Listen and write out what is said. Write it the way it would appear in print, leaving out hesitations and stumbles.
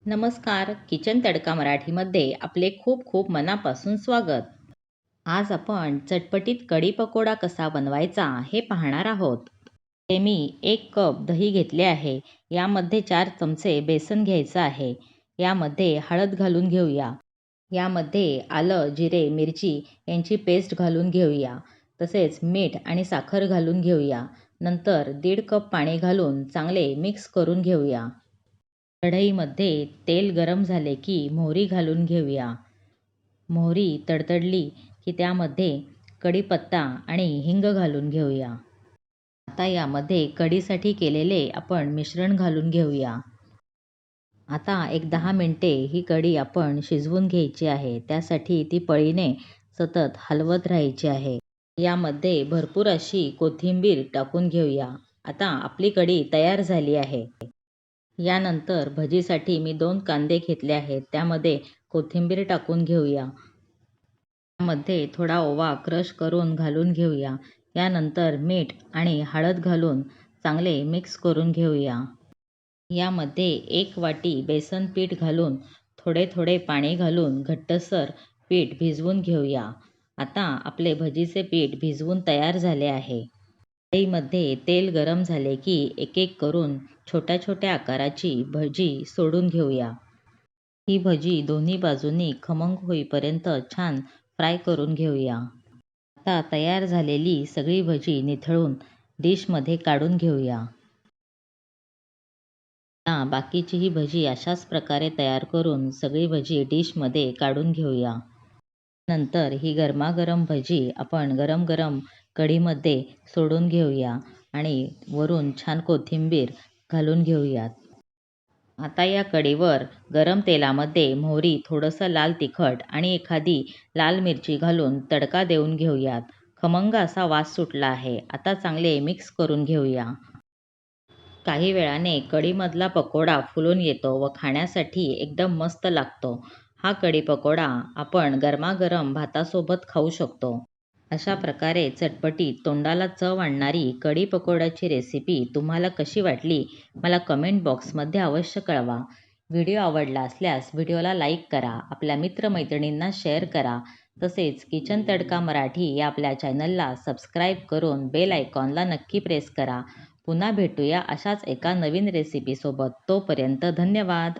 नमस्कार, किचन तडका मराठीमध्ये आपले खूप खूप मनापासून स्वागत. आज आपण चटपटीत कढी पकोडा कसा बनवायचा हे पाहणार आहोत. ते मी 1 कप दही घेतले आहे. यामध्ये 4 चमचे बेसन घ्यायचं आहे. यामध्ये हळद घालून घेऊया. यामध्ये आलं, जिरे, मिरची यांची पेस्ट घालून घेऊया. तसेच मीठ आणि साखर घालून घेऊया. नंतर 1.5 कप पाणी घालून चांगले मिक्स करून घेऊया. कढईमध्ये तेल गरम झाले की मोहरी घालून घेऊया. मोहरी तडतडली की त्यामध्ये कढीपत्ता आणि हिंग घालून घेऊया. आता यामध्ये कढीसाठी केलेले आपण मिश्रण घालून घेऊया. आता एक 10 मिनिटे ही कढी आपण शिजवून घ्यायची आहे. त्यासाठी ती पळीने सतत हलवत राहायची आहे. यामध्ये भरपूर अशी कोथिंबीर टाकून घेऊया. आता आपली कढी तयार झाली आहे. यानंतर भजीसाठी मी 2 कांदे घेतले आहेत. त्यामध्ये कोथिंबीर टाकून घेऊया. त्यामध्ये थोडा ओवा क्रश करून घालून घेऊया. यानंतर मीठ आणि हळद घालून चांगले मिक्स करून घेऊया. यामध्ये 1 वाटी बेसन पीठ घालून थोडे थोडे पाणी घालून घट्टसर पीठ भिजवून घेऊया. आता आपले भजीचे पीठ भिजवून तयार झाले आहे. कढईमध्ये तेल गरम झाले की एक एक करून छोट्या छोट्या आकाराची भजी सोडून घेऊया. ही भजी दोन्ही बाजूंनी खमंग होईपर्यंत छान फ्राय करून घेऊया. आता तयार झालेली सगळी भजी निथळून डिशमध्ये काढून घेऊया. आता बाकीची ही भजी अशाच प्रकारे तयार करून सगळी भजी डिशमध्ये काढून घेऊया. नंतर ही गरमागरम भजी आपण गरम गरम कढीमध्ये सोडून घेऊया आणि वरून छान कोथिंबीर घालून घेऊयात. आता या कढीवर गरम तेलामध्ये मोहरी, थोडंसं लाल तिखट आणि एखादी लाल मिरची घालून तडका देऊन घेऊयात. खमंग असा वास सुटला आहे. आता चांगले मिक्स करून घेऊया. काही वेळाने कढीमधला पकोडा फुलून येतो व खाण्यासाठी एकदम मस्त लागतो. हा कढी पकोडा आपण गरमागरम भातासोबत खाऊ शकतो. अशा प्रकारे चटपटीत तोंडाला चव आणणारी कढी पकोड्याची रेसिपी तुम्हाला कशी वाटली मला कमेंट बॉक्समध्ये अवश्य कळवा. व्हिडिओ आवडला असल्यास व्हिडिओला लाईक करा, आपल्या मित्रमैत्रिणींना शेअर करा. तसेच किचन तडका मराठी या आपल्या चॅनलला सबस्क्राईब करून बेल आयकॉनला नक्की प्रेस करा. पुन्हा भेटूया अशाच एका नवीन रेसिपीसोबत. तोपर्यंत धन्यवाद.